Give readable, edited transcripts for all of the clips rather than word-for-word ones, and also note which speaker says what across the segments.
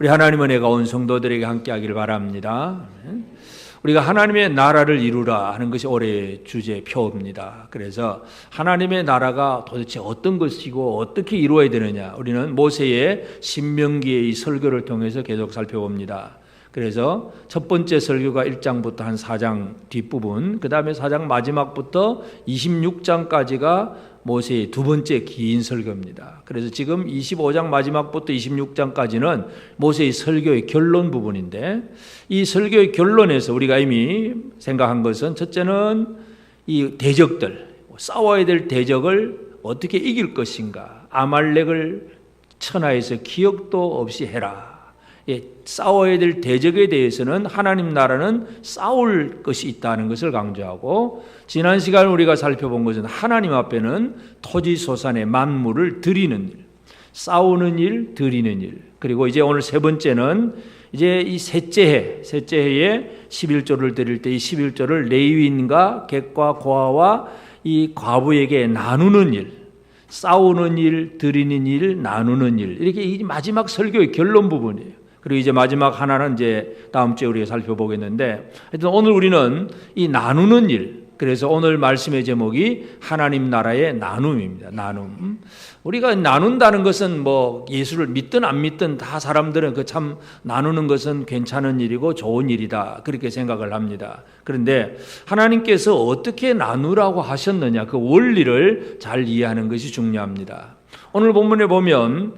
Speaker 1: 우리 하나님 은혜가 온 성도들에게 함께하기를 바랍니다. 우리가 하나님의 나라를 이루라 하는 것이 올해의 주제표입니다. 그래서 하나님의 나라가 도대체 어떤 것이고 어떻게 이루어야 되느냐, 우리는 모세의 신명기의 이 설교를 통해서 계속 살펴봅니다. 그래서 첫 번째 설교가 1장부터 한 4장 뒷부분, 그 다음에 4장 마지막부터 26장까지가 모세의 두 번째 긴 설교입니다. 그래서 지금 25장 마지막부터 26장까지는 모세의 설교의 결론 부분인데, 이 설교의 결론에서 우리가 이미 생각한 것은, 첫째는 이 대적들, 싸워야 될 대적을 어떻게 이길 것인가, 아말렉을 천하에서 기억도 없이 해라. 싸워야 될 대적에 대해서는 하나님 나라는 싸울 것이 있다는 것을 강조하고, 지난 시간 우리가 살펴본 것은 하나님 앞에는 토지소산의 만물을 드리는 일, 싸우는 일, 드리는 일, 그리고 이제 오늘 세 번째는 이제 이 셋째 해에 11조를 드릴 때 이 11조를 레위인과 객과 고아와 이 과부에게 나누는 일, 싸우는 일, 드리는 일, 나누는 일, 이렇게 이 마지막 설교의 결론 부분이에요. 그리고 이제 마지막 하나는 이제 다음 주에 우리가 살펴보겠는데, 하여튼 오늘 우리는 이 나누는 일, 그래서 오늘 말씀의 제목이 하나님 나라의 나눔입니다. 나눔. 우리가 나눈다는 것은 뭐 예수를 믿든 안 믿든 다 사람들은 그 참 나누는 것은 괜찮은 일이고 좋은 일이다, 그렇게 생각을 합니다. 그런데 하나님께서 어떻게 나누라고 하셨느냐, 그 원리를 잘 이해하는 것이 중요합니다. 오늘 본문에 보면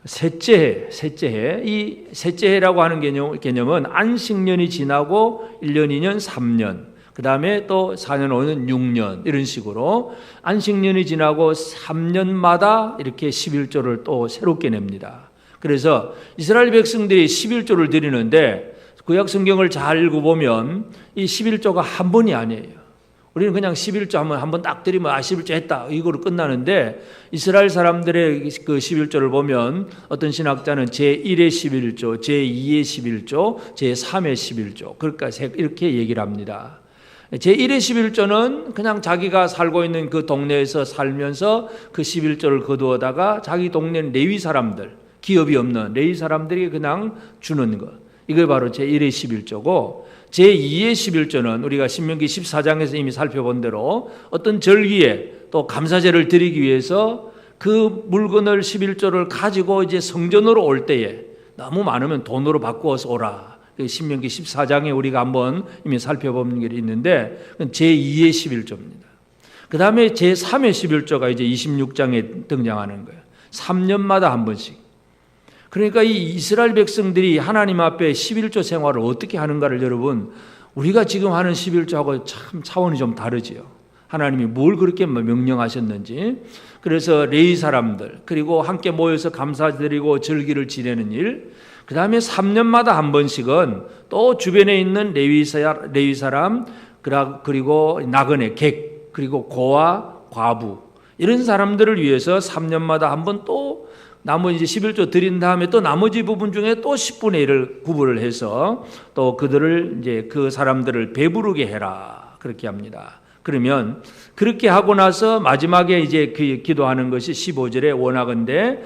Speaker 1: 셋째 해, 이 셋째 해라고 하는 개념은 안식년이 지나고 1년, 2년, 3년, 그 다음에 또 4년, 5년, 6년, 이런 식으로 안식년이 지나고 3년마다 이렇게 11조를 또 새롭게 냅니다. 그래서 이스라엘 백성들이 11조를 드리는데, 구약 성경을 잘 읽어보면 이 11조가 한 번이 아니에요. 우리는 그냥 11조 하면 한번 딱 드리면 11조 했다, 이거로 끝나는데, 이스라엘 사람들의 그 11조를 보면 어떤 신학자는 제1의 11조, 제2의 11조, 제3의 11조, 그러니까 이렇게 얘기를 합니다. 제1의 11조는 그냥 자기가 살고 있는 그 동네에서 살면서 그 11조를 거두어다가 자기 동네 레위 사람들, 기업이 없는 레위 사람들이 그냥 주는 것, 이게 바로 제1의 11조고, 제2의 11조는 우리가 신명기 14장에서 이미 살펴본 대로 어떤 절기에 또 감사제를 드리기 위해서 그 물건을 11조를 가지고 이제 성전으로 올 때에 너무 많으면 돈으로 바꾸어서 오라. 신명기 14장에 우리가 한번 이미 살펴본 게 있는데, 제2의 11조입니다. 그 다음에 제3의 11조가 이제 26장에 등장하는 거예요. 3년마다 한 번씩. 그러니까 이 이스라엘 백성들이 하나님 앞에 11조 생활을 어떻게 하는가를, 여러분, 우리가 지금 하는 11조하고 참 차원이 좀 다르지요. 하나님이 뭘 그렇게 명령하셨는지. 그래서 레위 사람들, 그리고 함께 모여서 감사드리고 절기를 지내는 일, 그 다음에 3년마다 한 번씩은 또 주변에 있는 레위 사람, 그리고 나그네, 객, 그리고 고아, 과부, 이런 사람들을 위해서 3년마다 한 번 또 나머지 11조 드린 다음에 또 나머지 부분 중에 또 10분의 1을 구분을 해서 또 그들을 이제 그 사람들을 배부르게 해라, 그렇게 합니다. 그러면 그렇게 하고 나서 마지막에 이제 그 기도하는 것이 15절에 원하건대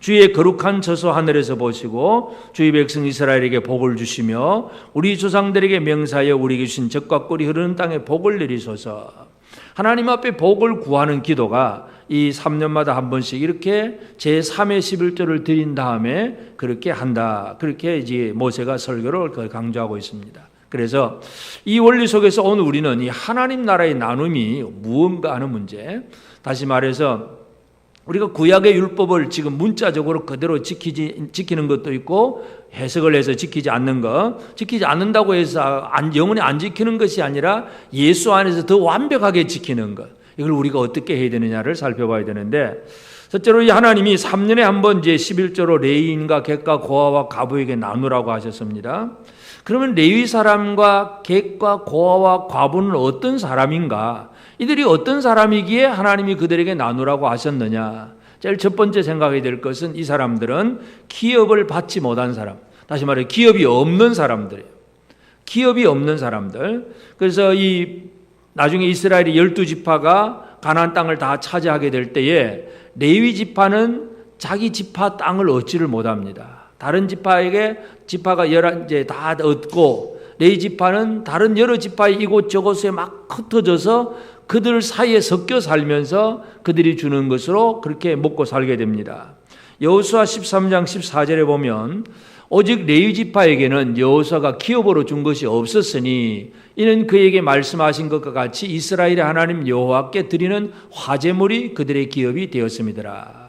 Speaker 1: 주의 거룩한 처소 하늘에서 보시고 주의 백성 이스라엘에게 복을 주시며 우리 조상들에게 명사하여 우리에게 주신 젖과 꿀이 흐르는 땅에 복을 내리소서. 하나님 앞에 복을 구하는 기도가 이 3년마다 한 번씩 이렇게 제3의 11조를 드린 다음에 그렇게 한다, 그렇게 이제 모세가 설교를 강조하고 있습니다. 그래서 이 원리 속에서 오늘 우리는 이 하나님 나라의 나눔이 무언가 하는 문제, 다시 말해서 우리가 구약의 율법을 지금 문자적으로 그대로 지키는 것도 있고, 해석을 해서 지키지 않는 것, 지키지 않는다고 해서 영원히 안 지키는 것이 아니라 예수 안에서 더 완벽하게 지키는 것, 이걸 우리가 어떻게 해야 되느냐를 살펴봐야 되는데, 첫째로 이 하나님이 3년에 한 번 이제 11조로 레위인과 객과 고아와 과부에게 나누라고 하셨습니다. 그러면 레위 사람과 객과 고아와 과부는 어떤 사람인가? 이들이 어떤 사람이기에 하나님이 그들에게 나누라고 하셨느냐? 제일 첫 번째 생각해야 될 것은 이 사람들은 기업을 받지 못한 사람, 다시 말해 기업이 없는 사람들이에요. 기업이 없는 사람들. 그래서 이 나중에 이스라엘이 12지파가 가나안 땅을 다 차지하게 될 때에 레위 지파는 자기 지파 땅을 얻지를 못합니다. 다른 지파가 이제 다 얻고 레위 지파는 다른 여러 지파의 이곳저곳에 막 흩어져서 그들 사이에 섞여 살면서 그들이 주는 것으로 그렇게 먹고 살게 됩니다. 여호수아 13장 14절에 보면 오직 레위 지파에게는 여호수아가 기업으로 준 것이 없었으니 이는 그에게 말씀하신 것과 같이 이스라엘의 하나님 여호와께 드리는 화제물이 그들의 기업이 되었음이더라.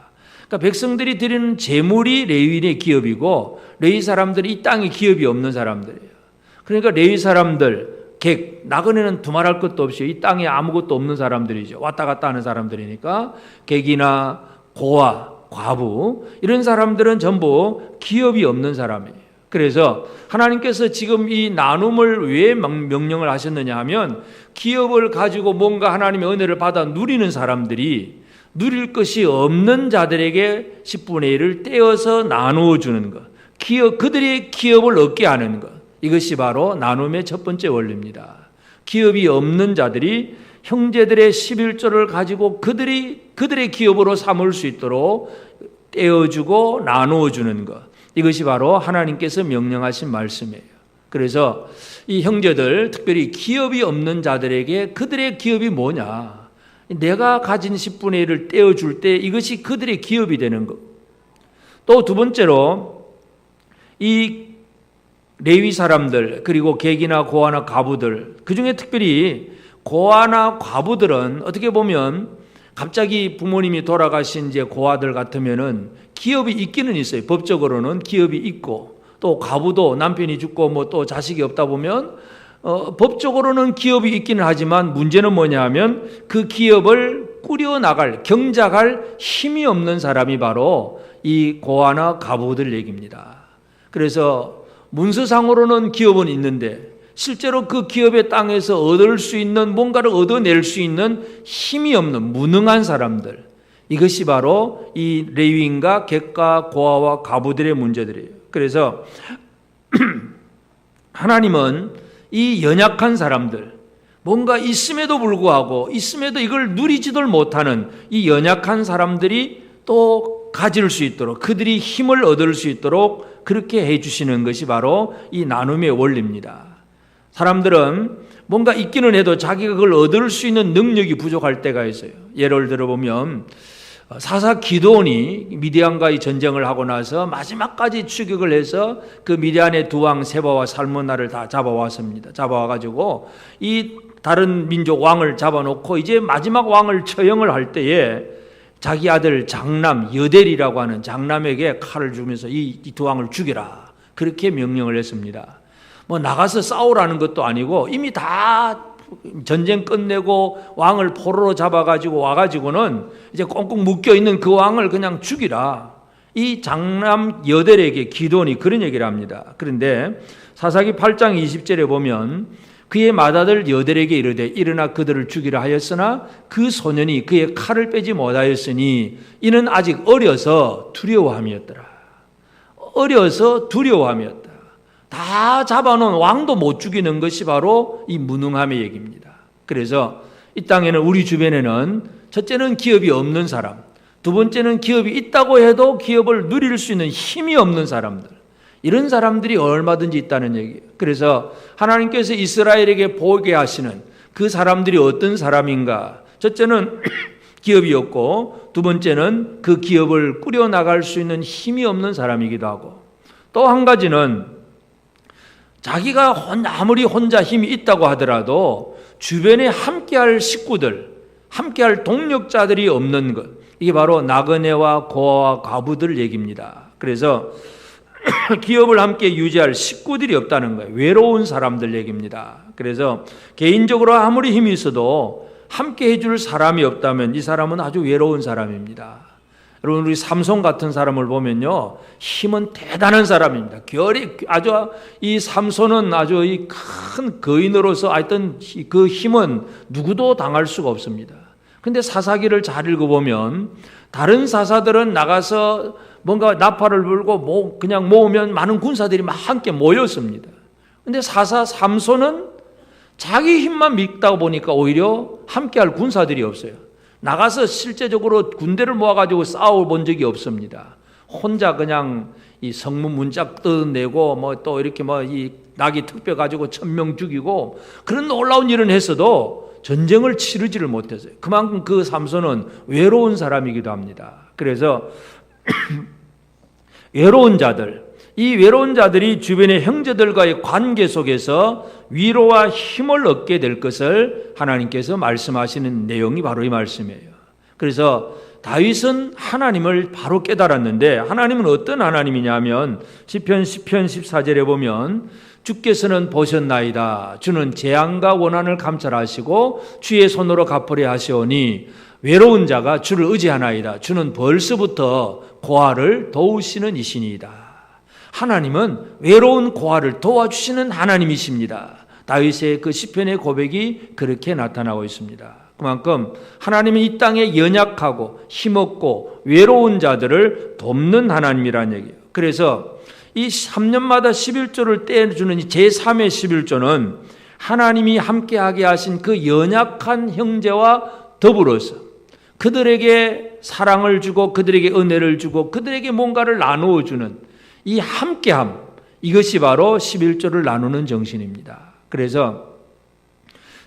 Speaker 1: 그러니까 백성들이 드리는 제물이 레위인의 기업이고 레위 사람들이 이 땅에 기업이 없는 사람들이에요. 그러니까 레위 사람들 나그네는 두말할 것도 없이 이 땅에 아무것도 없는 사람들이죠. 왔다 갔다 하는 사람들이니까 객이나 고아, 과부 이런 사람들은 전부 기업이 없는 사람이에요. 그래서 하나님께서 지금 이 나눔을 왜 명령을 하셨느냐 하면 기업을 가지고 뭔가 하나님의 은혜를 받아 누리는 사람들이 누릴 것이 없는 자들에게 10분의 1을 떼어서 나누어 주는 것, 그들이 기업을 얻게 하는 것, 이것이 바로 나눔의 첫 번째 원리입니다. 기업이 없는 자들이 형제들의 11조를 가지고 그들의 기업으로 삼을 수 있도록 떼어주고 나누어 주는 것, 이것이 바로 하나님께서 명령하신 말씀이에요. 그래서 이 형제들, 특별히 기업이 없는 자들에게 그들의 기업이 뭐냐, 내가 가진 10분의 1을 떼어줄 때 이것이 그들의 기업이 되는 것. 또 두 번째로 이 레위 사람들, 그리고 객이나 고아나 과부들, 그중에 특별히 고아나 과부들은 어떻게 보면 갑자기 부모님이 돌아가신 이제 고아들 같으면은 기업이 있기는 있어요. 법적으로는 기업이 있고, 또 과부도 남편이 죽고 뭐 또 자식이 없다 보면 법적으로는 기업이 있기는 하지만 문제는 뭐냐 하면 그 기업을 꾸려나갈, 경작할 힘이 없는 사람이 바로 이 고아나 과부들 얘기입니다. 그래서 문서상으로는 기업은 있는데 실제로 그 기업의 땅에서 얻을 수 있는, 뭔가를 얻어낼 수 있는 힘이 없는 무능한 사람들, 이것이 바로 이 레위인과 객과 고아와 과부들의 문제들이에요. 그래서 하나님은 이 연약한 사람들, 뭔가 있음에도 불구하고 있음에도 이걸 누리지도 못하는 이 연약한 사람들이 또 가질 수 있도록, 그들이 힘을 얻을 수 있도록 그렇게 해주시는 것이 바로 이 나눔의 원리입니다. 사람들은 뭔가 있기는 해도 자기가 그걸 얻을 수 있는 능력이 부족할 때가 있어요. 예를 들어보면 사사 기드온이 미디안과의 전쟁을 하고 나서 마지막까지 추격을 해서 그 미디안의 두 왕 세바와 살문나를 다 잡아왔습니다. 잡아와가지고 이 다른 민족 왕을 잡아놓고 이제 마지막 왕을 처형을 할 때에 자기 아들 장남 여델이라고 하는 장남에게 칼을 주면서 이 두 왕을 죽여라, 그렇게 명령을 했습니다. 뭐 나가서 싸우라는 것도 아니고 이미 다 전쟁 끝내고 왕을 포로로 잡아가지고 와가지고는 이제 꽁꽁 묶여있는 그 왕을 그냥 죽이라, 이 장남 여델에게 기드온이 그런 얘기를 합니다. 그런데 사사기 8장 20절에 보면 그의 맏아들 여델에게 이르되 일어나 그들을 죽이라 하였으나 그 소년이 그의 칼을 빼지 못하였으니 이는 아직 어려서 두려워함이었더라. 어려서 두려워함이었다. 다 잡아놓은 왕도 못 죽이는 것이 바로 이 무능함의 얘기입니다. 그래서 이 땅에는, 우리 주변에는 첫째는 기업이 없는 사람, 두 번째는 기업이 있다고 해도 기업을 누릴 수 있는 힘이 없는 사람들, 이런 사람들이 얼마든지 있다는 얘기예요. 그래서 하나님께서 이스라엘에게 보게 하시는 그 사람들이 어떤 사람인가, 첫째는 기업이 없고 두 번째는 그 기업을 꾸려나갈 수 있는 힘이 없는 사람이기도 하고, 또 한 가지는 자기가 아무리 혼자 힘이 있다고 하더라도 주변에 함께할 식구들, 함께할 동력자들이 없는 것, 이게 바로 나그네와 고아와 과부들 얘기입니다. 그래서 기업을 함께 유지할 식구들이 없다는 거예요. 외로운 사람들 얘기입니다. 그래서 개인적으로 아무리 힘이 있어도 함께 해줄 사람이 없다면 이 사람은 아주 외로운 사람입니다. 여러분, 우리 삼손 같은 사람을 보면요, 힘은 대단한 사람입니다. 이 삼손은 아주 이 큰 거인으로서 하여튼 그 힘은 누구도 당할 수가 없습니다. 근데 사사기를 잘 읽어보면 다른 사사들은 나가서 뭔가 나팔을 불고 그냥 모으면 많은 군사들이 막 함께 모였습니다. 근데 사사 삼손은 자기 힘만 믿다 보니까 오히려 함께할 군사들이 없어요. 나가서 실제적으로 군대를 모아가지고 싸워본 적이 없습니다. 혼자 그냥 이 성문 문짝 뜯어내고 뭐 또 이렇게 뭐 이 나귀 특별 가지고 1000명 죽이고 그런 놀라운 일은 했어도 전쟁을 치르지를 못했어요. 그만큼 그 삼손은 외로운 사람이기도 합니다. 그래서 외로운 자들, 이 외로운 자들이 주변의 형제들과의 관계 속에서 위로와 힘을 얻게 될 것을 하나님께서 말씀하시는 내용이 바로 이 말씀이에요. 그래서 다윗은 하나님을 바로 깨달았는데 하나님은 어떤 하나님이냐면 시편 14절에 보면 주께서는 보셨나이다. 주는 재앙과 원한을 감찰하시고 주의 손으로 갚으려 하시오니 외로운 자가 주를 의지하나이다. 주는 벌써부터 고아를 도우시는 이시니이다. 하나님은 외로운 고아를 도와주시는 하나님이십니다. 다윗의 그 시편의 고백이 그렇게 나타나고 있습니다. 그만큼 하나님은 이 땅에 연약하고 힘없고 외로운 자들을 돕는 하나님이라는 얘기예요. 그래서 이 3년마다 11조를 떼주는 제3의 11조는 하나님이 함께하게 하신 그 연약한 형제와 더불어서 그들에게 사랑을 주고 그들에게 은혜를 주고 그들에게 뭔가를 나누어 주는 이 함께함, 이것이 바로 11조를 나누는 정신입니다. 그래서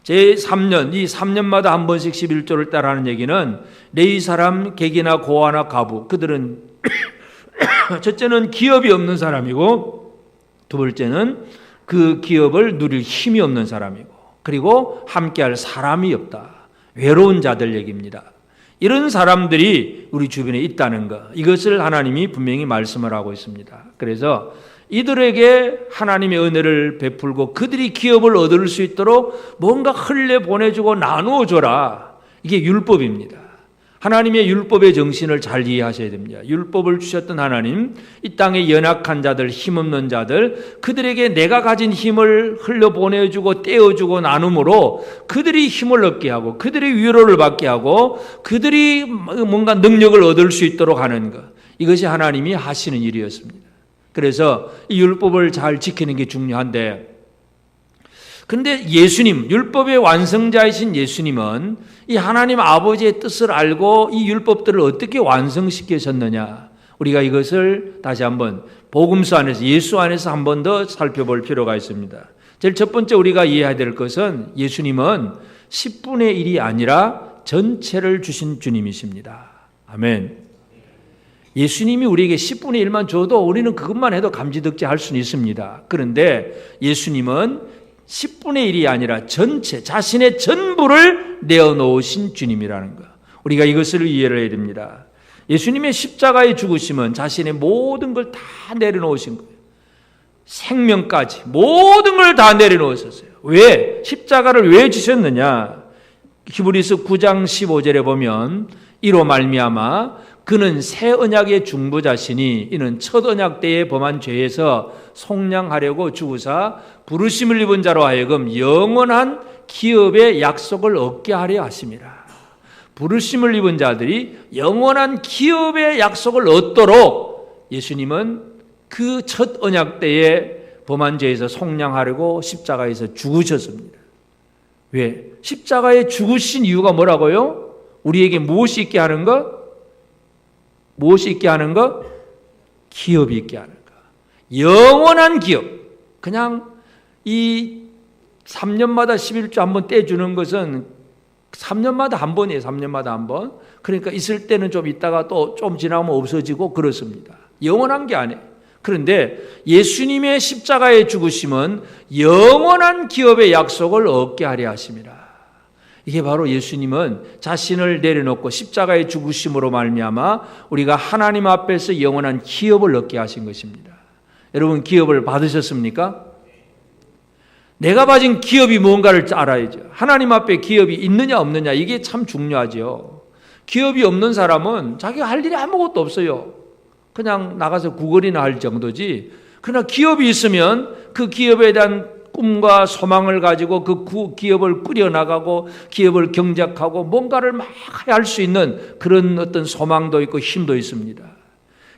Speaker 1: 제3년, 이 3년마다 한 번씩 11조를 따라하는 얘기는 레위 사람, 객이나 고아나 과부, 그들은 첫째는 기업이 없는 사람이고 두 번째는 그 기업을 누릴 힘이 없는 사람이고 그리고 함께할 사람이 없다. 외로운 자들 얘기입니다. 이런 사람들이 우리 주변에 있다는 것, 이것을 하나님이 분명히 말씀을 하고 있습니다. 그래서 이들에게 하나님의 은혜를 베풀고 그들이 기업을 얻을 수 있도록 뭔가 흘려보내주고 나누어줘라. 이게 율법입니다. 하나님의 율법의 정신을 잘 이해하셔야 됩니다. 율법을 주셨던 하나님, 이 땅의 연약한 자들, 힘없는 자들, 그들에게 내가 가진 힘을 흘려보내주고 떼어주고 나눔으로 그들이 힘을 얻게 하고 그들이 위로를 받게 하고 그들이 뭔가 능력을 얻을 수 있도록 하는 것, 이것이 하나님이 하시는 일이었습니다. 그래서 이 율법을 잘 지키는 게 중요한데, 근데 예수님, 율법의 완성자이신 예수님은 이 하나님 아버지의 뜻을 알고 이 율법들을 어떻게 완성시키셨느냐, 우리가 이것을 다시 한번 복음서 안에서, 예수 안에서 한 번 더 살펴볼 필요가 있습니다. 제일 첫 번째 우리가 이해해야 될 것은 예수님은 10분의 1이 아니라 전체를 주신 주님이십니다. 아멘. 예수님이 우리에게 10분의 1만 줘도 우리는 그것만 해도 감지덕지할 수는 있습니다. 그런데 예수님은 10분의 1이 아니라 전체, 자신의 전부를 내어놓으신 주님이라는 것, 우리가 이것을 이해를 해야 됩니다. 예수님의 십자가의 죽으심은 자신의 모든 걸 다 내려놓으신 거예요. 생명까지 모든 걸 다 내려놓으셨어요. 왜? 십자가를 왜 지셨느냐? 히브리서 9장 15절에 보면 이로 말미암아 그는 새 언약의 중보자시니 이는 첫 언약 때에 범한 죄에서 속량하려고 죽으사 부르심을 입은 자로 하여금 영원한 기업의 약속을 얻게 하려 하심이라. 부르심을 입은 자들이 영원한 기업의 약속을 얻도록 예수님은 그 첫 언약 때에 범한 죄에서 속량하려고 십자가에서 죽으셨습니다. 왜? 십자가에 죽으신 이유가 뭐라고요? 우리에게 무엇이 있게 하는 것? 무엇이 있게 하는 것? 기업이 있게 하는 것. 영원한 기업. 그냥 이 3년마다 11조 한번 떼주는 것은 3년마다 한 번이에요. 3년마다 한 번. 그러니까 있을 때는 좀 있다가 또 좀 지나면 없어지고 그렇습니다. 영원한 게 아니에요. 그런데 예수님의 십자가의 죽으심은 영원한 기업의 약속을 얻게 하려 하심이라. 이게 바로 예수님은 자신을 내려놓고 십자가의 죽으심으로 말미암아 우리가 하나님 앞에서 영원한 기업을 얻게 하신 것입니다. 여러분, 기업을 받으셨습니까? 내가 가진 기업이 뭔가를 알아야죠. 하나님 앞에 기업이 있느냐 없느냐, 이게 참 중요하죠. 기업이 없는 사람은 자기가 할 일이 아무것도 없어요. 그냥 나가서 구걸이나 할 정도지. 그러나 기업이 있으면 그 기업에 대한 꿈과 소망을 가지고 그 기업을 꾸려나가고 기업을 경작하고 뭔가를 막 할 수 있는 그런 어떤 소망도 있고 힘도 있습니다.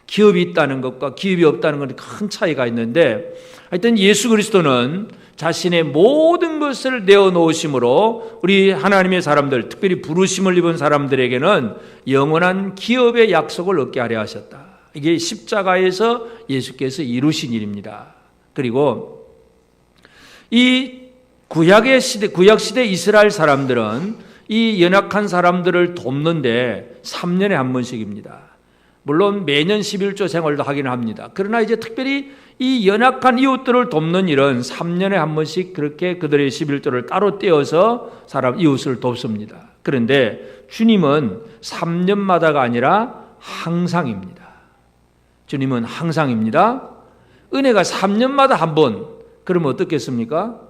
Speaker 1: 기업이 있다는 것과 기업이 없다는 것은 큰 차이가 있는데, 하여튼 예수 그리스도는 자신의 모든 것을 내어놓으심으로 우리 하나님의 사람들, 특별히 부르심을 입은 사람들에게는 영원한 기업의 약속을 얻게 하려 하셨다. 이게 십자가에서 예수께서 이루신 일입니다. 그리고 이 구약시대 이스라엘 사람들은 이 연약한 사람들을 돕는데 3년에 한 번씩입니다. 물론 매년 11조 생활도 하긴 합니다. 그러나 이제 특별히 이 연약한 이웃들을 돕는 일은 3년에 한 번씩 그렇게 그들의 11조를 따로 떼어서 이웃을 돕습니다. 그런데 주님은 3년마다가 아니라 항상입니다. 주님은 항상입니다. 은혜가 3년마다 한 번, 그러면 어떻겠습니까?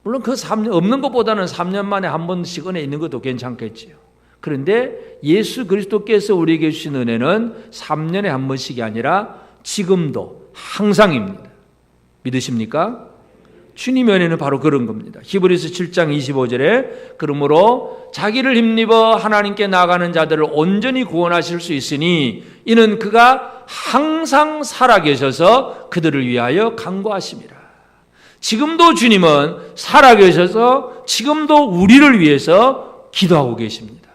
Speaker 1: 물론 그 3년, 없는 것보다는 3년 만에 한 번씩 은혜 있는 것도 괜찮겠지요. 그런데 예수 그리스도께서 우리에게 주신 은혜는 3년에 한 번씩이 아니라 지금도 항상입니다. 믿으십니까? 주님의 은혜는 바로 그런 겁니다. 히브리서 7장 25절에 그러므로 자기를 힘입어 하나님께 나아가는 자들을 온전히 구원하실 수 있으니 이는 그가 항상 살아계셔서 그들을 위하여 간구하심이라. 지금도 주님은 살아계셔서 지금도 우리를 위해서 기도하고 계십니다.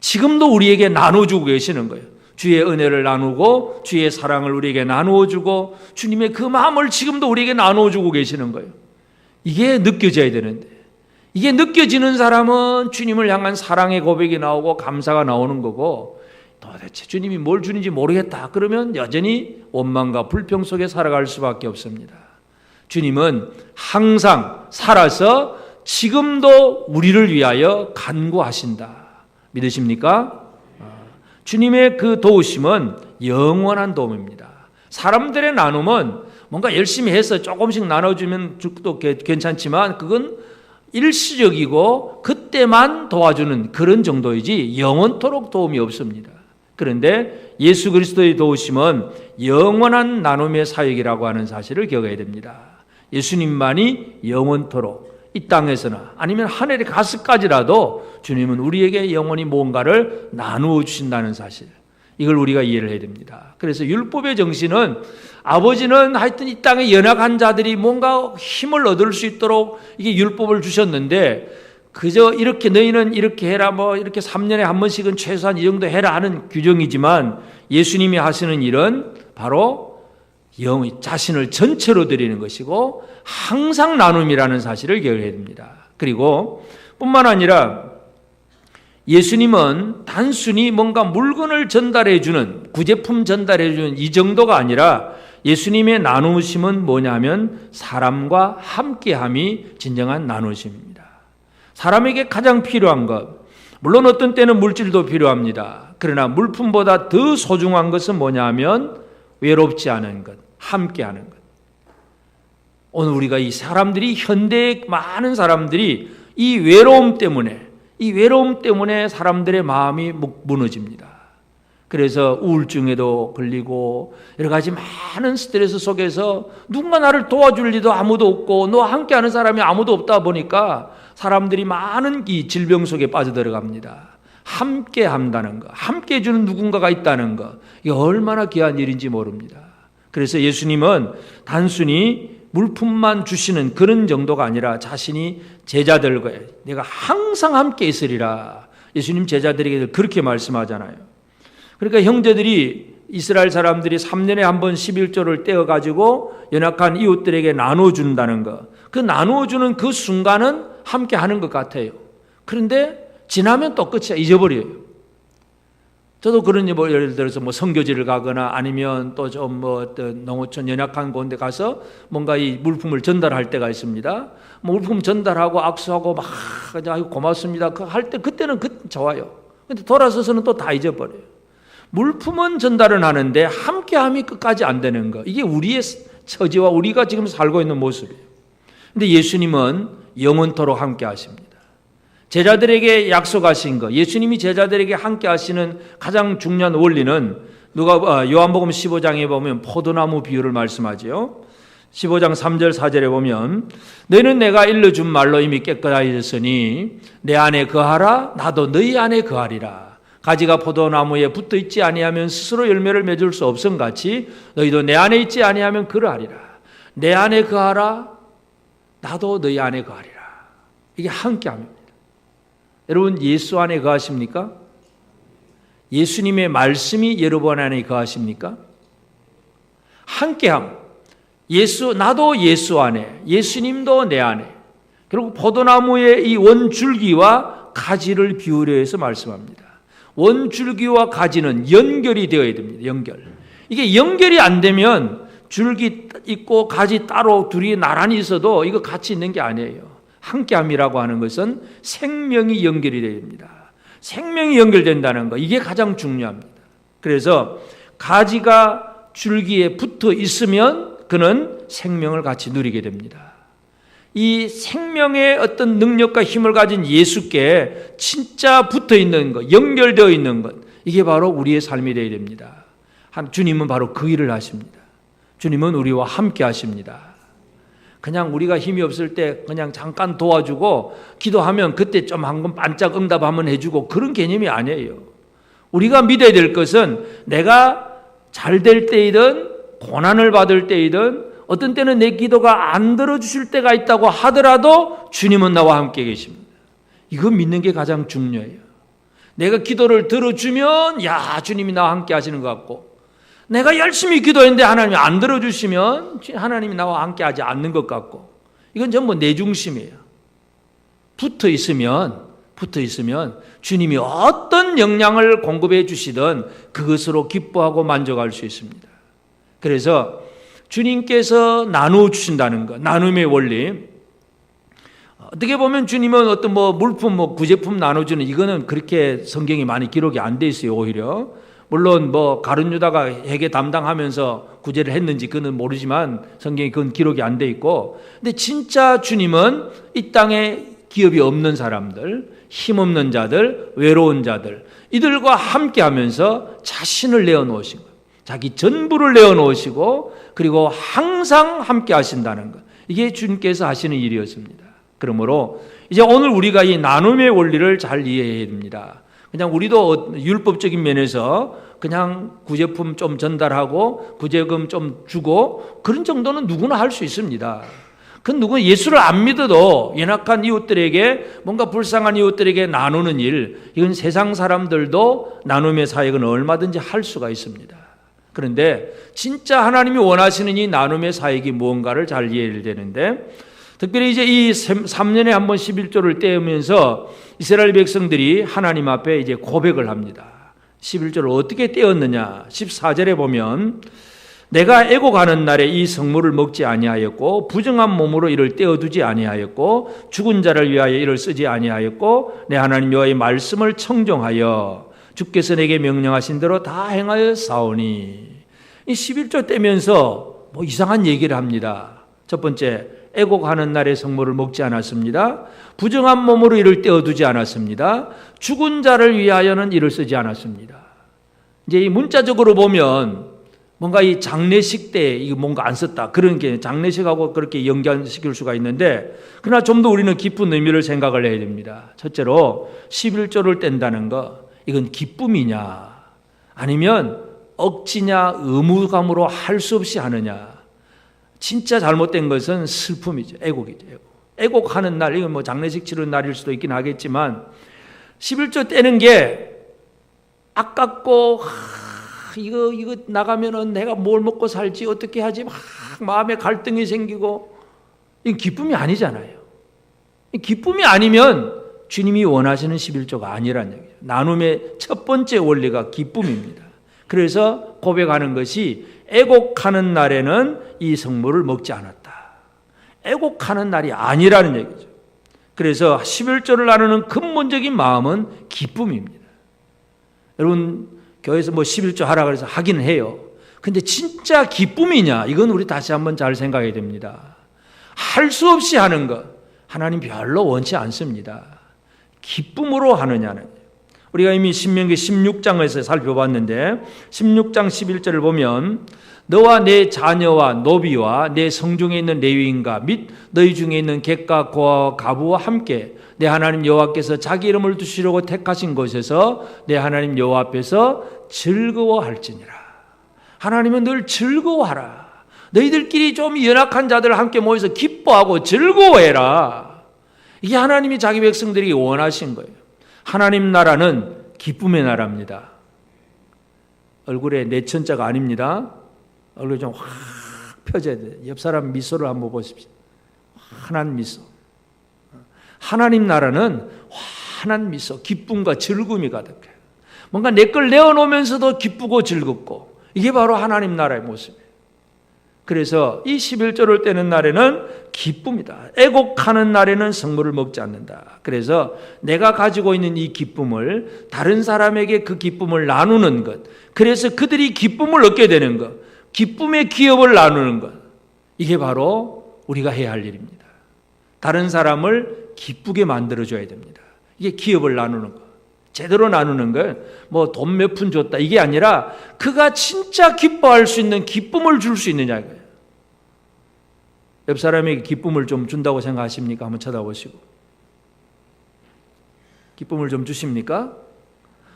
Speaker 1: 지금도 우리에게 나눠주고 계시는 거예요. 주의 은혜를 나누고 주의 사랑을 우리에게 나누어주고 주님의 그 마음을 지금도 우리에게 나누어주고 계시는 거예요. 이게 느껴져야 되는데, 이게 느껴지는 사람은 주님을 향한 사랑의 고백이 나오고 감사가 나오는 거고, 도대체 주님이 뭘 주는지 모르겠다 그러면 여전히 원망과 불평 속에 살아갈 수밖에 없습니다. 주님은 항상 살아서 지금도 우리를 위하여 간구하신다. 믿으십니까? 주님의 그 도우심은 영원한 도움입니다. 사람들의 나눔은 뭔가 열심히 해서 조금씩 나눠주면 또 괜찮지만 그건 일시적이고 그때만 도와주는 그런 정도이지 영원토록 도움이 없습니다. 그런데 예수 그리스도의 도우심은 영원한 나눔의 사역이라고 하는 사실을 기억해야 됩니다. 예수님만이 영원토록 이 땅에서나 아니면 하늘에 가서까지라도 주님은 우리에게 영원히 무언가를 나누어 주신다는 사실, 이걸 우리가 이해를 해야 됩니다. 그래서 율법의 정신은 아버지는 하여튼 이 땅에 연약한 자들이 뭔가 힘을 얻을 수 있도록 이게 율법을 주셨는데 그저 이렇게 너희는 이렇게 해라 뭐 이렇게 3년에 한 번씩은 최소한 이 정도 해라 하는 규정이지만 예수님이 하시는 일은 바로 자신을 전체로 드리는 것이고 항상 나눔이라는 사실을 기억해야 됩니다. 그리고 뿐만 아니라 예수님은 단순히 뭔가 물건을 전달해 주는, 구제품 전달해 주는 이 정도가 아니라 예수님의 나누심은 뭐냐면 사람과 함께함이 진정한 나누심입니다. 사람에게 가장 필요한 것, 물론 어떤 때는 물질도 필요합니다. 그러나 물품보다 더 소중한 것은 뭐냐면 외롭지 않은 것, 함께하는 것. 오늘 우리가 이 사람들이, 현대의 많은 사람들이 이 외로움 때문에 사람들의 마음이 무너집니다. 그래서 우울증에도 걸리고 여러 가지 많은 스트레스 속에서 누군가 나를 도와줄 리도 아무도 없고 너와 함께하는 사람이 아무도 없다 보니까 사람들이 많은 이 질병 속에 빠져들어갑니다. 함께 한다는 것, 함께 해주는 누군가가 있다는 것, 이게 얼마나 귀한 일인지 모릅니다. 그래서 예수님은 단순히 물품만 주시는 그런 정도가 아니라 자신이 제자들과 내가 항상 함께 있으리라. 예수님 제자들에게 그렇게 말씀하잖아요. 그러니까 형제들이, 이스라엘 사람들이 3년에 한 번 11조를 떼어가지고 연약한 이웃들에게 나눠준다는 것, 그 나눠주는 그 순간은 함께 하는 것 같아요. 그런데 지나면 또 끝이야. 잊어버려요. 저도 그런 예를 들어서 선교지를 가거나 아니면 또 좀 농어촌 연약한 곳에 가서 뭔가 이 물품을 전달할 때가 있습니다. 물품 전달하고 악수하고 막 아이고 고맙습니다 할 때 그때는 좋아요. 근데 돌아서서는 또 다 잊어버려요. 물품은 전달은 하는데 함께함이 끝까지 안 되는 거, 이게 우리의 처지와 우리가 지금 살고 있는 모습이에요. 근데 예수님은 영원토록 함께 하십니다. 제자들에게 약속하신 것, 예수님이 제자들에게 함께 하시는 가장 중요한 원리는 요한복음 15장에 보면 포도나무 비유를 말씀하죠. 15장 3절 4절에 보면 너희는 내가 일러준 말로 이미 깨끗하였으니 내 안에 거하라 나도 너희 안에 거하리라. 가지가 포도나무에 붙어 있지 아니하면 스스로 열매를 맺을 수 없음 같이 너희도 내 안에 있지 아니하면 그러하리라. 내 안에 거하라 나도 너희 안에 거하리라. 이게 함께함입니다. 여러분 예수 안에 거하십니까? 예수님의 말씀이 여러분 안에 거하십니까? 함께함. 나도 예수 안에, 예수님도 내 안에. 결국 포도나무의 이 원줄기와 가지를 비유려 해서 말씀합니다. 원줄기와 가지는 연결이 되어야 됩니다. 연결. 이게 연결이 안 되면 줄기 있고 가지 따로 둘이 나란히 있어도 이거 같이 있는 게 아니에요. 함께함이라고 하는 것은 생명이 연결이 되어야 됩니다. 생명이 연결된다는 거, 이게 가장 중요합니다. 그래서 가지가 줄기에 붙어 있으면 그는 생명을 같이 누리게 됩니다. 이 생명의 어떤 능력과 힘을 가진 예수께 진짜 붙어 있는 것, 연결되어 있는 것, 이게 바로 우리의 삶이 되어야 됩니다. 주님은 바로 그 일을 하십니다. 주님은 우리와 함께 하십니다. 그냥 우리가 힘이 없을 때 그냥 잠깐 도와주고 기도하면 그때 좀 한번 반짝 응답 한번 해주고 그런 개념이 아니에요. 우리가 믿어야 될 것은 내가 잘 될 때이든 고난을 받을 때이든 어떤 때는 내 기도가 안 들어주실 때가 있다고 하더라도 주님은 나와 함께 계십니다. 이거 믿는 게 가장 중요해요. 내가 기도를 들어주면 주님이 나와 함께 하시는 것 같고, 내가 열심히 기도했는데 하나님이 안 들어주시면 하나님이 나와 함께 하지 않는 것 같고, 이건 전부 내 중심이에요. 붙어 있으면 주님이 어떤 영향을 공급해 주시든 그것으로 기뻐하고 만족할 수 있습니다. 그래서 주님께서 나누어 주신다는 것, 나눔의 원리. 어떻게 보면 주님은 어떤 물품, 구제품 나눠주는 이거는 그렇게 성경이 많이 기록이 안 돼 있어요, 오히려. 물론 가룟 유다가 회계 담당하면서 구제를 했는지 그는 모르지만 성경에 그건 기록이 안 돼 있고, 근데 진짜 주님은 이 땅에 기업이 없는 사람들, 힘없는 자들, 외로운 자들, 이들과 함께 하면서 자신을 내어놓으신 거예요. 자기 전부를 내어놓으시고 그리고 항상 함께 하신다는 것, 이게 주님께서 하시는 일이었습니다. 그러므로 이제 오늘 우리가 이 나눔의 원리를 잘 이해해야 됩니다. 그냥 우리도 율법적인 면에서 그냥 구제품 좀 전달하고 구제금 좀 주고 그런 정도는 누구나 할 수 있습니다. 그 누구 예수를 안 믿어도 연약한 이웃들에게, 뭔가 불쌍한 이웃들에게 나누는 일, 이건 세상 사람들도 나눔의 사역은 얼마든지 할 수가 있습니다. 그런데 진짜 하나님이 원하시는 이 나눔의 사역이 무언가를 잘 이해해야 되는데, 특별히 이제 이 3년에 한 번 11조를 떼으면서 이스라엘 백성들이 하나님 앞에 이제 고백을 합니다. 11조를 어떻게 떼었느냐? 14절에 보면 내가 애곡하는 날에 이 성물을 먹지 아니하였고 부정한 몸으로 이를 떼어두지 아니하였고 죽은 자를 위하여 이를 쓰지 아니하였고 내 하나님 여호와의 말씀을 청종하여 주께서 내게 명령하신 대로 다 행하여 사오니. 이 11조 떼면서 이상한 얘기를 합니다. 첫 번째, 애곡하는 날에 성물을 먹지 않았습니다. 부정한 몸으로 이를 떼어두지 않았습니다. 죽은 자를 위하여는 이를 쓰지 않았습니다. 이제 이 문자적으로 보면 뭔가 이 장례식 때 이거 뭔가 안 썼다, 그런 게 장례식하고 그렇게 연관시킬 수가 있는데, 그러나 좀 더 우리는 깊은 의미를 생각을 해야 됩니다. 첫째로 11조를 뗀다는 거, 이건 기쁨이냐 아니면 억지냐 의무감으로 할 수 없이 하느냐. 진짜 잘못된 것은 슬픔이죠. 애곡이죠. 애곡하는 날, 이건 장례식 치르는 날일 수도 있긴 하겠지만 11조 떼는 게 아깝고 이거 나가면은 내가 뭘 먹고 살지, 어떻게 하지, 막 마음에 갈등이 생기고, 이건 기쁨이 아니잖아요. 기쁨이 아니면 주님이 원하시는 11조가 아니라는 얘기죠. 나눔의 첫 번째 원리가 기쁨입니다. 그래서 고백하는 것이 애곡하는 날에는 이 성물을 먹지 않았다. 애곡하는 날이 아니라는 얘기죠. 그래서 11조를 나누는 근본적인 마음은 기쁨입니다. 여러분 교회에서 11조 하라 그래서 하긴 해요. 근데 진짜 기쁨이냐, 이건 우리 다시 한번 잘 생각해야 됩니다. 할 수 없이 하는 것 하나님 별로 원치 않습니다. 기쁨으로 하느냐는, 우리가 이미 신명기 16장에서 살펴봤는데 16장 11절을 보면 너와 내 자녀와 노비와 내 성중에 있는 레위인과 및 너희 중에 있는 객과 고아와 가부와 함께 내 하나님 여호와께서 자기 이름을 두시려고 택하신 곳에서 내 하나님 여호와 앞에서 즐거워할지니라. 하나님은 늘 즐거워하라. 너희들끼리 좀 연약한 자들 함께 모여서 기뻐하고 즐거워해라. 이게 하나님이 자기 백성들에게 원하신 거예요. 하나님 나라는 기쁨의 나라입니다. 얼굴에 내천자가 아닙니다. 얼굴이 좀 확 펴져야 돼요. 옆 사람 미소를 한번 보십시오. 환한 미소. 하나님 나라는 환한 미소, 기쁨과 즐거움이 가득해요. 뭔가 내 걸 내어놓으면서도 기쁘고 즐겁고, 이게 바로 하나님 나라의 모습이에요. 그래서 이 11조를 떼는 날에는 기쁨이다. 애곡하는 날에는 성물을 먹지 않는다. 그래서 내가 가지고 있는 이 기쁨을 다른 사람에게 그 기쁨을 나누는 것, 그래서 그들이 기쁨을 얻게 되는 것, 기쁨의 기업을 나누는 것, 이게 바로 우리가 해야 할 일입니다. 다른 사람을 기쁘게 만들어줘야 됩니다. 이게 기업을 나누는 것. 제대로 나누는 걸 뭐 돈 몇 푼 줬다 이게 아니라 그가 진짜 기뻐할 수 있는 기쁨을 줄 수 있느냐 이거예요. 옆 사람에게 기쁨을 좀 준다고 생각하십니까? 한번 쳐다보시고. 기쁨을 좀 주십니까?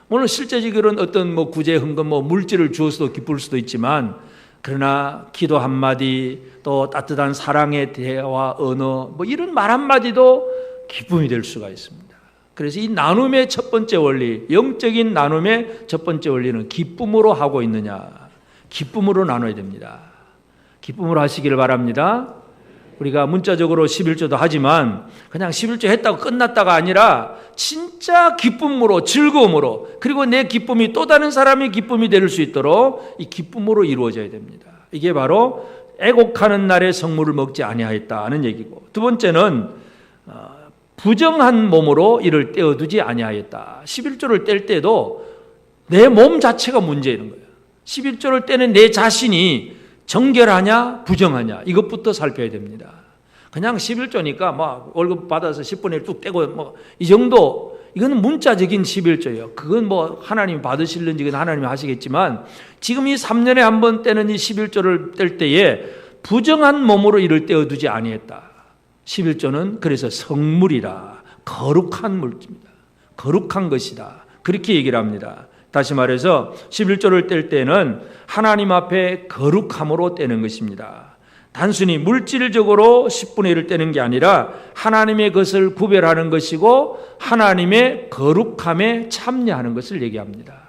Speaker 1: 물론 실제적으로는 어떤 뭐 구제, 헌금, 뭐 물질을 주어서도 기쁠 수도 있지만, 그러나 기도 한마디, 또 따뜻한 사랑의 대화, 언어, 뭐 이런 말 한마디도 기쁨이 될 수가 있습니다. 그래서 이 나눔의 첫 번째 원리, 영적인 나눔의 첫 번째 원리는 기쁨으로 하고 있느냐. 기쁨으로 나눠야 됩니다. 기쁨으로 하시기를 바랍니다. 우리가 문자적으로 11조도 하지만 그냥 11조 했다고 끝났다가 아니라 진짜 기쁨으로, 즐거움으로, 그리고 내 기쁨이 또 다른 사람의 기쁨이 될 수 있도록 이 기쁨으로 이루어져야 됩니다. 이게 바로 애곡하는 날에 성물을 먹지 아니하였다는 얘기고, 두 번째는 부정한 몸으로 이를 떼어두지 아니하였다. 11조를 뗄 때도 내 몸 자체가 문제인 거예요. 11조를 떼는 내 자신이 정결하냐 부정하냐 이것부터 살펴야 됩니다. 그냥 11조니까 막 월급 받아서 10분의 1 뚝 떼고 뭐 이 정도, 이거는 문자적인 11조예요. 그건 뭐 하나님이 받으실는지 그건 하나님이 하시겠지만, 지금 이 3년에 한 번 떼는 이 11조를 뗄 때에 부정한 몸으로 이를 떼어두지 아니했다. 11조는 그래서 성물이라, 거룩한 물입니다. 거룩한 것이다. 그렇게 얘기를 합니다. 다시 말해서 11조를 뗄 때는 하나님 앞에 거룩함으로 떼는 것입니다. 단순히 물질적으로 10분의 1을 떼는 게 아니라 하나님의 것을 구별하는 것이고 하나님의 거룩함에 참여하는 것을 얘기합니다.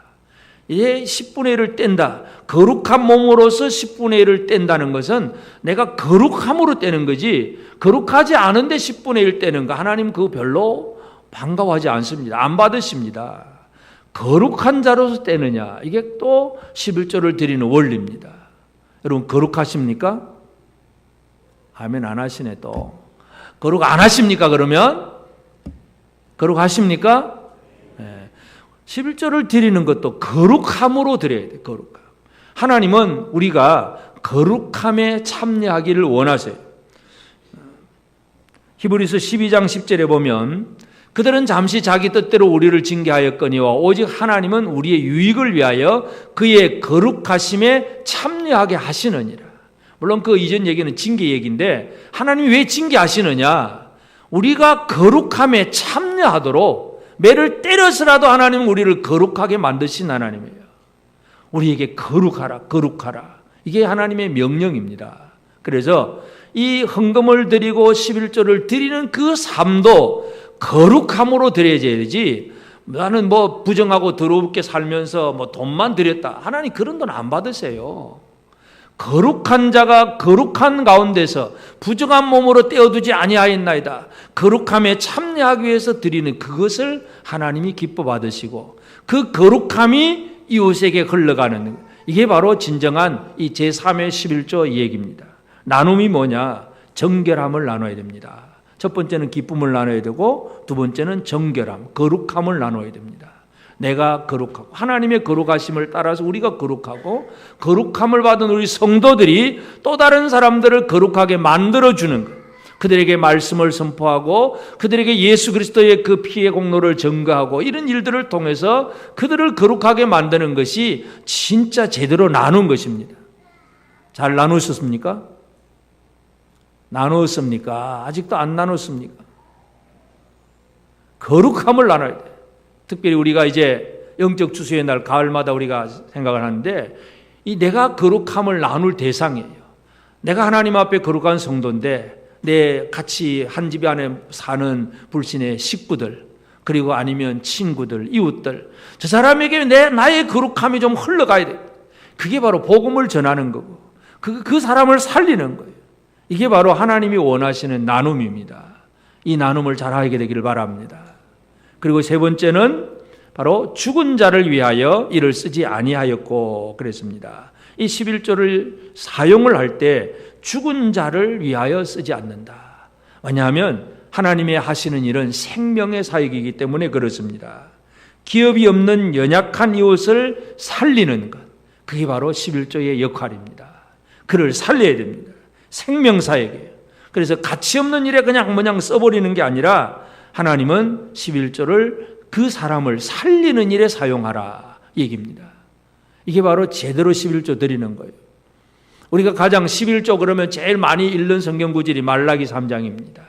Speaker 1: 이제 10분의 1을 뗀다. 거룩한 몸으로서 10분의 1을 뗀다는 것은 내가 거룩함으로 떼는 거지, 거룩하지 않은데 10분의 1 떼는 거, 하나님 그거 별로 반가워하지 않습니다. 안 받으십니다. 거룩한 자로서 떼느냐, 이게 또 11조를 드리는 원리입니다. 여러분 거룩하십니까? 아멘 안 하시네. 또 거룩 안 하십니까? 그러면 거룩하십니까? 11조를 드리는 것도 거룩함으로 드려야 돼요. 거룩함. 하나님은 우리가 거룩함에 참여하기를 원하세요. 히브리서 12장 10절에 보면 그들은 잠시 자기 뜻대로 우리를 징계하였거니와 오직 하나님은 우리의 유익을 위하여 그의 거룩하심에 참여하게 하시느니라. 물론 그 이전 얘기는 징계 얘기인데, 하나님이 왜 징계하시느냐? 우리가 거룩함에 참여하도록 매를 때려서라도 하나님은 우리를 거룩하게 만드신 하나님이에요. 우리에게 거룩하라, 거룩하라. 이게 하나님의 명령입니다. 그래서 이 헌금을 드리고 11조를 드리는 그 삶도 거룩함으로 드려야지, 나는 뭐 부정하고 더럽게 살면서 뭐 돈만 드렸다. 하나님 그런 돈 안 받으세요. 거룩한 자가 거룩한 가운데서 부정한 몸으로 떼어두지 아니하였나이다. 거룩함에 참여하기 위해서 드리는 그것을 하나님이 기뻐 받으시고, 그 거룩함이 이웃에게 흘러가는, 이게 바로 진정한 이 제3의 11조 얘기입니다. 나눔이 뭐냐? 정결함을 나눠야 됩니다. 첫 번째는 기쁨을 나눠야 되고, 두 번째는 정결함, 거룩함을 나눠야 됩니다. 내가 거룩하고 하나님의 거룩하심을 따라서 우리가 거룩하고, 거룩함을 받은 우리 성도들이 또 다른 사람들을 거룩하게 만들어주는 것, 그들에게 말씀을 선포하고 그들에게 예수 그리스도의 그 피의 공로를 증거하고, 이런 일들을 통해서 그들을 거룩하게 만드는 것이 진짜 제대로 나눈 것입니다. 잘 나누셨습니까? 나누었습니까? 아직도 안 나눴습니까? 거룩함을 나눠야 돼요. 특별히 우리가 이제 영적 추수의 날 가을마다 우리가 생각을 하는데, 이 내가 거룩함을 나눌 대상이에요. 내가 하나님 앞에 거룩한 성도인데 내 같이 한 집 안에 사는 불신의 식구들, 그리고 아니면 친구들, 이웃들, 저 사람에게 나의 거룩함이 좀 흘러가야 돼. 그게 바로 복음을 전하는 거고 그 사람을 살리는 거예요. 이게 바로 하나님이 원하시는 나눔입니다. 이 나눔을 잘 하게 되기를 바랍니다. 그리고 세 번째는 바로 죽은 자를 위하여 이를 쓰지 아니하였고 그랬습니다. 이 11조를 사용을 할 때 죽은 자를 위하여 쓰지 않는다. 왜냐하면 하나님의 하시는 일은 생명의 사역이기 때문에 그렇습니다. 기업이 없는 연약한 이웃을 살리는 것, 그게 바로 11조의 역할입니다. 그를 살려야 됩니다. 생명 사역이에요. 그래서 가치 없는 일에 그냥 써버리는 게 아니라 하나님은 11조를 그 사람을 살리는 일에 사용하라 얘기입니다. 이게 바로 제대로 11조 드리는 거예요. 우리가 가장 11조 그러면 제일 많이 읽는 성경 구절이 말라기 3장입니다.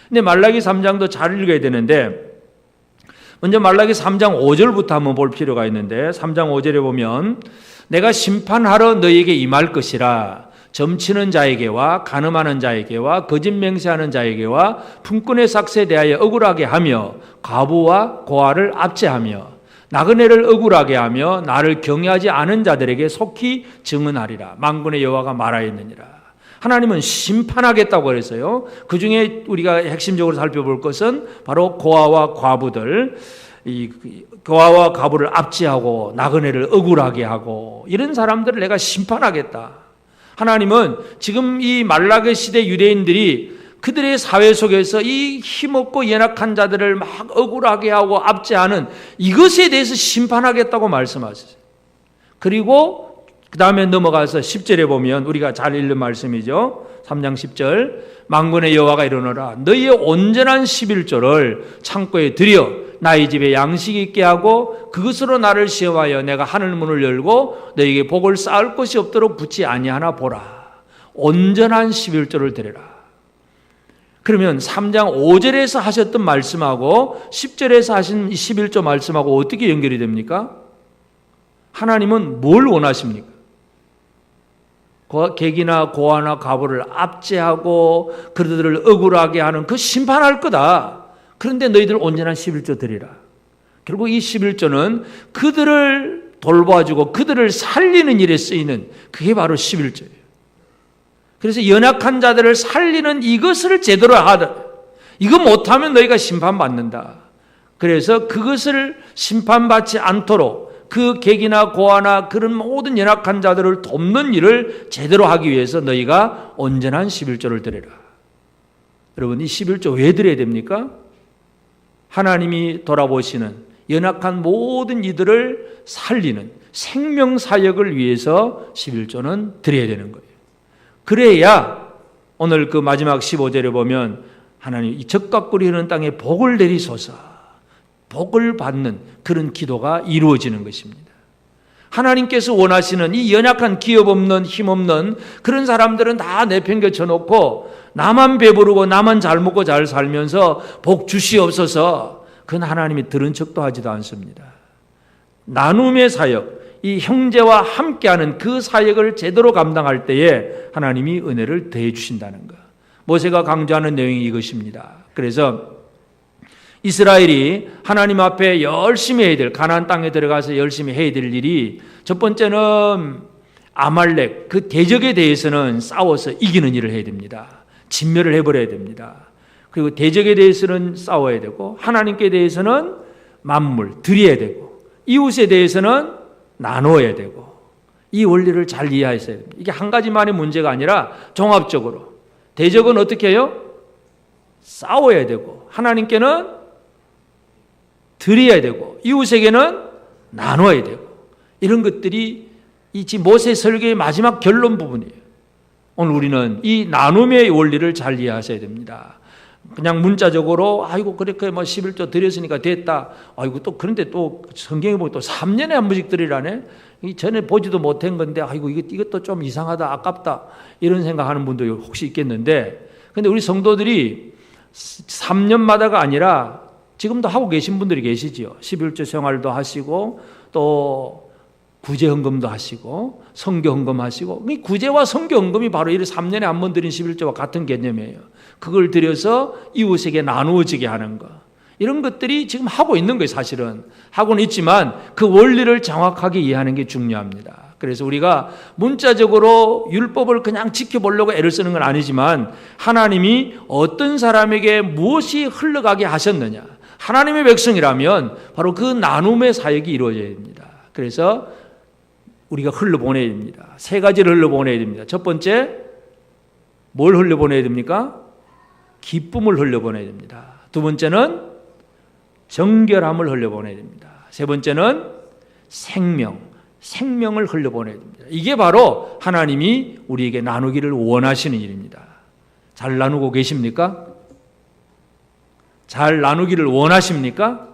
Speaker 1: 근데 말라기 3장도 잘 읽어야 되는데 먼저 말라기 3장 5절부터 한번 볼 필요가 있는데 3장 5절에 보면 내가 심판하러 너희에게 임할 것이라 점치는 자에게와 간음하는 자에게와 거짓 맹세하는 자에게와 품꾼의 삭세에 대하여 억울하게 하며 과부와 고아를 압제하며 나그네를 억울하게 하며 나를 경외하지 않은 자들에게 속히 증언하리라. 만군의 여호와가 말하였느니라. 하나님은 심판하겠다고 그랬어요. 그 중에 우리가 핵심적으로 살펴볼 것은 바로 고아와 과부들, 이 고아와 과부를 압제하고 나그네를 억울하게 하고 이런 사람들을 내가 심판하겠다. 하나님은 지금 이 말라기 시대 유대인들이 그들의 사회 속에서 이 힘없고 연약한 자들을 막 억울하게 하고 압제하는 이것에 대해서 심판하겠다고 말씀하셨어요. 그리고 그 다음에 넘어가서 10절에 보면 우리가 잘 읽는 말씀이죠. 3장 10절 만군의 여호와가 이르노라 너희의 온전한 11조를 창고에 들여 나의 집에 양식 있게 하고 그것으로 나를 시험하여 내가 하늘 문을 열고 너희에게 복을 쌓을 것이 없도록 붙지 아니하나 보라. 온전한 11조를 드려라. 그러면 3장 5절에서 하셨던 말씀하고 10절에서 하신 11조 말씀하고 어떻게 연결이 됩니까? 하나님은 뭘 원하십니까? 객이나 고아나 과부를 압제하고 그들을 억울하게 하는 그 심판할 거다. 그런데 너희들 온전한 11조 드리라. 결국 이 11조는 그들을 돌봐주고 그들을 살리는 일에 쓰이는 그게 바로 11조예요. 그래서 연약한 자들을 살리는 이것을 제대로 하다. 이거 못하면 너희가 심판받는다. 그래서 그것을 심판받지 않도록 그 객이나 고아나 그런 모든 연약한 자들을 돕는 일을 제대로 하기 위해서 너희가 온전한 11조를 드려라. 여러분 이 11조 왜 드려야 됩니까? 하나님이 돌아보시는 연약한 모든 이들을 살리는 생명사역을 위해서 11조는 드려야 되는 거예요. 그래야 오늘 그 마지막 15절에 보면 하나님 이 적각구리 흐르는 땅에 복을 내리소서 복을 받는 그런 기도가 이루어지는 것입니다. 하나님께서 원하시는 이 연약한 기업 없는 힘 없는 그런 사람들은 다 내팽개쳐 놓고 나만 배부르고 나만 잘 먹고 잘 살면서 복 주시옵소서 그건 하나님이 들은 척도 하지도 않습니다. 나눔의 사역 이 형제와 함께하는 그 사역을 제대로 감당할 때에 하나님이 은혜를 더해 주신다는 것. 모세가 강조하는 내용이 이것입니다. 그래서 이스라엘이 하나님 앞에 열심히 해야 될 가나안 땅에 들어가서 열심히 해야 될 일이 첫 번째는 아말렉 그 대적에 대해서는 싸워서 이기는 일을 해야 됩니다. 진멸을 해버려야 됩니다. 그리고 대적에 대해서는 싸워야 되고 하나님께 대해서는 만물 드려야 되고 이웃에 대해서는 나눠야 되고 이 원리를 잘 이해하셔야 됩니다. 이게 한 가지만의 문제가 아니라 종합적으로 대적은 어떻게 해요? 싸워야 되고 하나님께는 드려야 되고 이웃에게는 나눠야 되고 이런 것들이 이 모세 설교의 마지막 결론 부분이에요. 오늘 우리는 이 나눔의 원리를 잘 이해하셔야 됩니다. 그냥 문자적으로 아이고 그렇게 뭐 11조 드렸으니까 됐다. 아이고 또 그런데 또 성경에 보면 또 3년에 한 번씩 드리라네. 전에 보지도 못한 건데 아이고 이것도 좀 이상하다 아깝다 이런 생각하는 분도 혹시 있겠는데 근데 우리 성도들이 3년마다가 아니라 지금도 하고 계신 분들이 계시지요. 11조 생활도 하시고 또 구제헌금도 하시고 성교헌금 하시고 이 구제와 성교헌금이 바로 이 3년에 한 번 드린 11조와 같은 개념이에요. 그걸 들여서 이웃에게 나누어지게 하는 거 이런 것들이 지금 하고 있는 거예요. 사실은 하고는 있지만 그 원리를 정확하게 이해하는 게 중요합니다. 그래서 우리가 문자적으로 율법을 그냥 지켜보려고 애를 쓰는 건 아니지만 하나님이 어떤 사람에게 무엇이 흘러가게 하셨느냐, 하나님의 백성이라면 바로 그 나눔의 사역이 이루어져야 됩니다. 그래서 우리가 흘러보내야 됩니다. 세 가지를 흘러보내야 됩니다. 첫 번째, 뭘 흘려보내야 됩니까? 기쁨을 흘려보내야 됩니다. 두 번째는 정결함을 흘려보내야 됩니다. 세 번째는 생명을 흘려보내야 됩니다. 이게 바로 하나님이 우리에게 나누기를 원하시는 일입니다. 잘 나누고 계십니까? 잘 나누기를 원하십니까?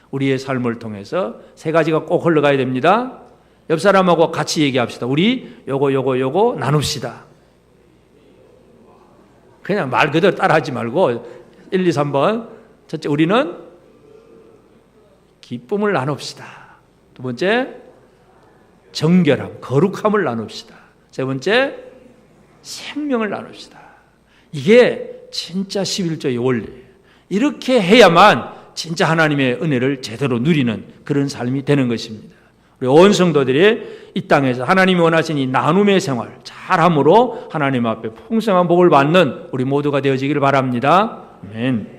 Speaker 1: 우리의 삶을 통해서 세 가지가 꼭 흘러가야 됩니다. 옆 사람하고 같이 얘기합시다. 우리 요거 나눕시다. 그냥 말 그대로 따라하지 말고 1, 2, 3번. 첫째, 우리는 기쁨을 나눕시다. 두 번째, 정결함, 거룩함을 나눕시다. 세 번째, 생명을 나눕시다. 이게 진짜 11조의 원리예요. 이렇게 해야만 진짜 하나님의 은혜를 제대로 누리는 그런 삶이 되는 것입니다. 우리 온 성도들이 이 땅에서 하나님이 원하신 이 나눔의 생활 잘함으로 하나님 앞에 풍성한 복을 받는 우리 모두가 되어지기를 바랍니다. 아멘.